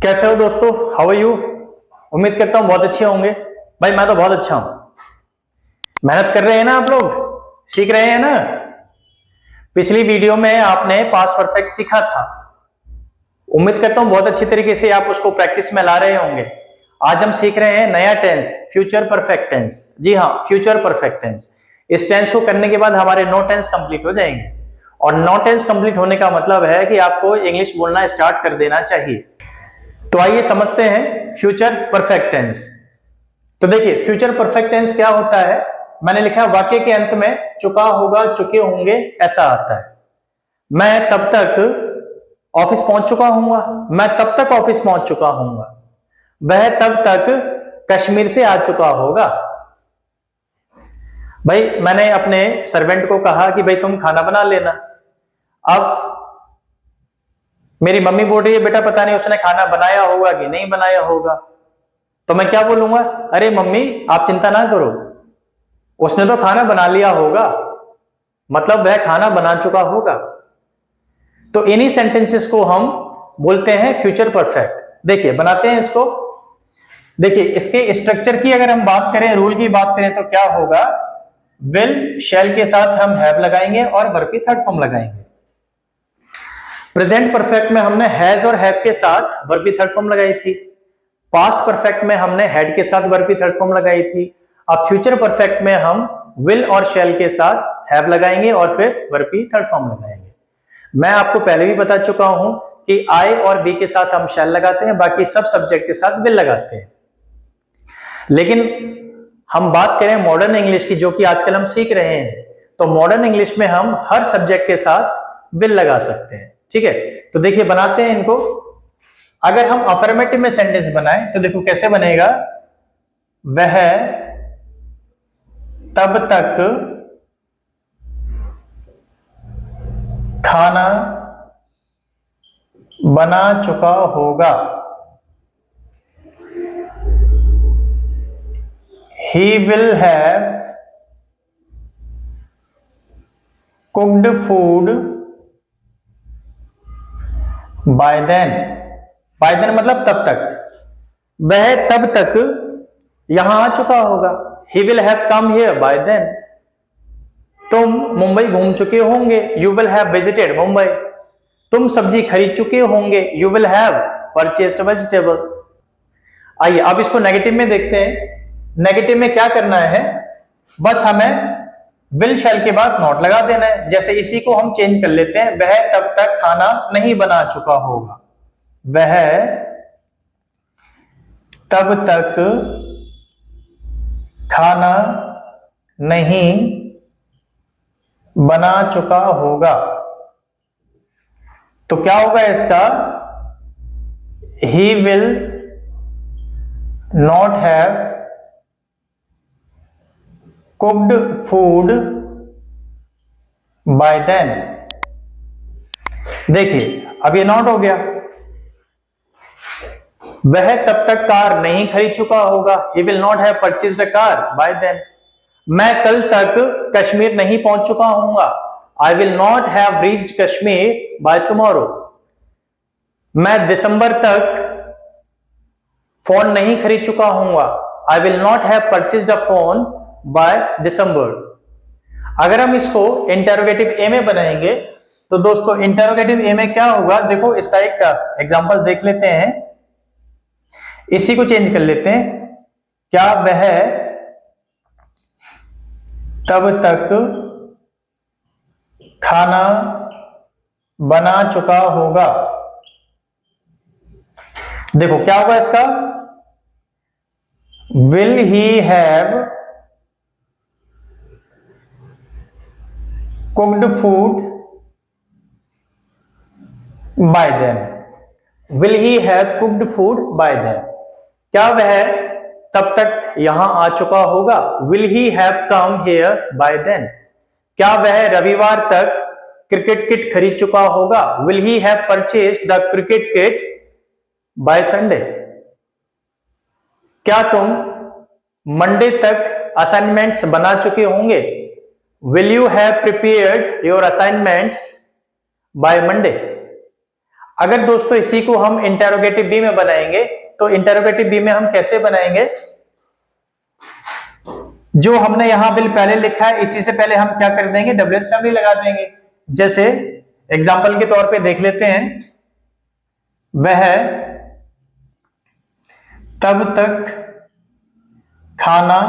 कैसे हो दोस्तों? How are you? उम्मीद करता हूं बहुत अच्छे होंगे। भाई मैं तो बहुत अच्छा हूं। मेहनत कर रहे हैं ना आप लोग? सीख रहे हैं ना? पिछली वीडियो में आपने पास्ट परफेक्ट सीखा था। उम्मीद करता हूं बहुत अच्छी तरीके से आप उसको प्रैक्टिस में ला रहे होंगे। आज हम सीख रहे हैं नया टेंस, फ्यूचर परफेक्ट टेंस। जी हाँ, फ्यूचर परफेक्ट टेंस। इस टेंस को करने के बाद हमारे 9 टेंस कंप्लीट हो जाएंगे। और 9 टेंस कंप्लीट होने का मतलब है कि आपको इंग्लिश बोलना स्टार्ट कर देना चाहिए। तो आइए समझते हैं फ्यूचर परफेक्ट टेंस। तो देखिए फ्यूचर परफेक्ट टेंस क्या होता है। मैंने लिखा है वाक्य के अंत में चुका होगा, चुके होंगे ऐसा आता है। मैं तब तक ऑफिस पहुंच चुका हूंगा, मैं तब तक ऑफिस पहुंच चुका हूंगा। वह तब तक कश्मीर से आ चुका होगा। भाई मैंने अपने सर्वेंट को कहा कि भाई तुम खाना बना लेना। अब मेरी मम्मी बोल रही है बेटा पता नहीं उसने खाना बनाया होगा कि नहीं बनाया होगा। तो मैं क्या बोलूंगा? अरे मम्मी आप चिंता ना करो, उसने तो खाना बना लिया होगा, मतलब वह खाना बना चुका होगा। तो इन्हीं सेंटेंसेस को हम बोलते हैं फ्यूचर परफेक्ट। देखिए बनाते हैं इसको। देखिए इसके स्ट्रक्चर की अगर हम बात करें, रूल की बात करें तो क्या होगा? विल शैल के साथ हम हैव लगाएंगे और वर्ब की थर्ड फॉर्म लगाएंगे। प्रेजेंट परफेक्ट में हमने हैज और हैव के साथ वर्ब की थर्ड फॉर्म लगाई थी। पास्ट परफेक्ट में हमने हैड के साथ वर्ब की थर्ड फॉर्म लगाई थी। अब फ्यूचर परफेक्ट में हम विल और शैल के साथ हैव लगाएंगे और फिर वर्ब की थर्ड फॉर्म लगाएंगे। मैं आपको पहले भी बता चुका हूं कि आई और बी के साथ हम शैल लगाते हैं, बाकी सब सब्जेक्ट के साथ विल लगाते हैं। लेकिन हम बात करें मॉडर्न इंग्लिश की, जो कि आजकल हम सीख रहे हैं, तो मॉडर्न इंग्लिश में हम हर सब्जेक्ट के साथ विल लगा सकते हैं। ठीक है, तो देखिए बनाते हैं इनको। अगर हम अफर्मेटिव में सेंटेंस बनाएं तो देखो कैसे बनेगा। वह तब तक खाना बना चुका होगा। He will have cooked food by then। By then मतलब तब तक। वह तब तक यहां आ चुका होगा। He will have come here by then। तुम मुंबई घूम चुके होंगे। You will have visited Mumbai. तुम सब्जी खरीद चुके होंगे। You will have purchased vegetable। आइए अब इसको नेगेटिव में देखते हैं। नेगेटिव में क्या करना है? बस हमें विल शैल के बाद नॉट लगा देना है। जैसे इसी को हम चेंज कर लेते हैं, वह तब तक खाना नहीं बना चुका होगा। वह तब तक खाना नहीं बना चुका होगा। तो क्या होगा इसका? He will not have cooked food by then. देखिए अब ये नॉट हो गया। वह तब तक कार नहीं खरीद चुका होगा। He will not have purchased a car by then. मैं कल तक कश्मीर नहीं पहुंच चुका हूंगा। I will not have reached Kashmir by tomorrow. मैं दिसंबर तक फोन नहीं खरीद चुका हूंगा। I will not have purchased a phone by December. अगर हम इसको इंटरोगेटिव ए में बनाएंगे तो दोस्तों इंटरोगेटिव ए में क्या होगा? देखो इसका एक एग्जांपल देख लेते हैं। इसी को चेंज कर लेते हैं। क्या वह तब तक खाना बना चुका होगा? देखो क्या होगा इसका? Will he have cooked food by then. Will he have cooked food by then. क्या वह तब तक यहां आ चुका होगा? Will he have come here by then. क्या वह रविवार तक क्रिकेट किट खरीद चुका होगा? Will he have purchased the cricket kit by Sunday. क्या तुम मंडे तक असाइनमेंट्स बना चुके होंगे? Will you have prepared your assignments by Monday. अगर दोस्तों इसी को हम इंटेरोगेटिव बी में बनाएंगे तो इंटेरोगेटिव बी में हम कैसे बनाएंगे, जो हमने यहां बिल पहले लिखा है इसी से पहले हम क्या कर देंगे, डब्ल्यूएस फैमिली लगा देंगे। जैसे एग्जांपल के तौर पे देख लेते हैं, वह तब तक खाना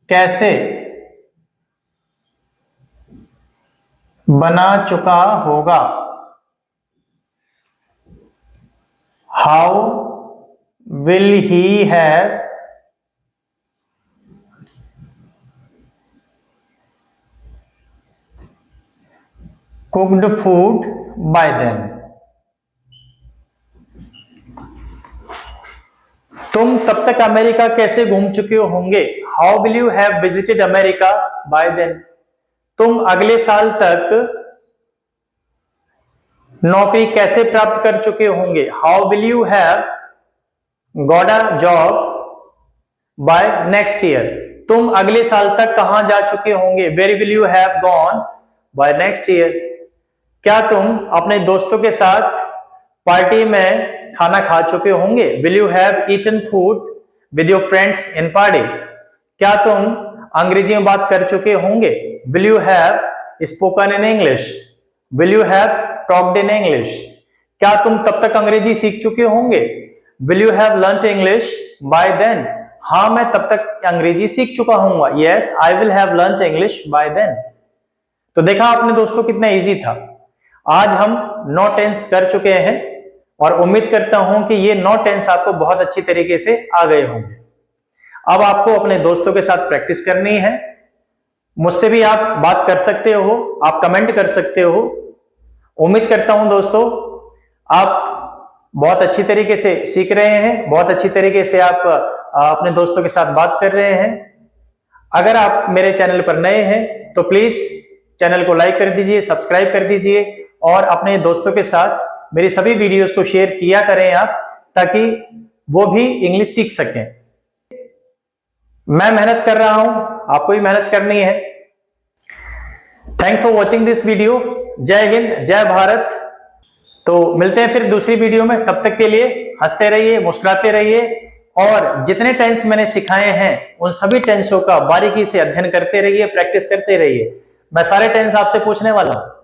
कैसे बना चुका होगा, how will he have cooked food by then. तुम तब तक अमेरिका कैसे घूम चुके होंगे, how will you have visited America by then. तुम अगले साल तक नौकरी कैसे प्राप्त कर चुके होंगे, how will you have got a job by next year. तुम अगले साल तक कहां जा चुके होंगे, where will you have gone by next year. क्या तुम अपने दोस्तों के साथ पार्टी में खाना खा चुके होंगे, will you have eaten food with your friends in party. क्या तुम अंग्रेजी में बात कर चुके होंगे, will you have spoken in English, will you have talked in English. क्या तुम तब तक अंग्रेजी सीख चुके होंगे, will you have learned English by then. हाँ मैं तब तक अंग्रेजी सीख चुका हूंगा, yes I will have learned English by then. तो देखा आपने दोस्तों कितना इजी था। आज हम 9 टेंस कर चुके हैं और उम्मीद करता हूं कि ये 9 टेंस आपको बहुत अच्छी तरीके से आ गए होंगे। अब आपको अपने दोस्तों के साथ प्रैक्टिस करनी है। मुझसे भी आप बात कर सकते हो, आप कमेंट कर सकते हो। उम्मीद करता हूं दोस्तों आप बहुत अच्छी तरीके से सीख रहे हैं, बहुत अच्छी तरीके से आप अपने दोस्तों के साथ बात कर रहे हैं। अगर आप मेरे चैनल पर नए हैं तो प्लीज चैनल को लाइक कर दीजिए, सब्सक्राइब कर दीजिए और अपने दोस्तों के साथ मेरी सभी वीडियोस को शेयर किया करें आप, ताकि वो भी इंग्लिश सीख सकें। मैं मेहनत कर रहा हूं, आपको भी मेहनत करनी है। Thanks for watching this video. जय हिंद, जय भारत। तो मिलते हैं फिर दूसरी वीडियो में। तब तक के लिए हंसते रहिए, मुस्कुराते रहिए और जितने टेंस मैंने सिखाए हैं उन सभी टेंसों का बारीकी से अध्ययन करते रहिए, प्रैक्टिस करते रहिए। मैं सारे टेंस आपसे पूछने वाला हूं।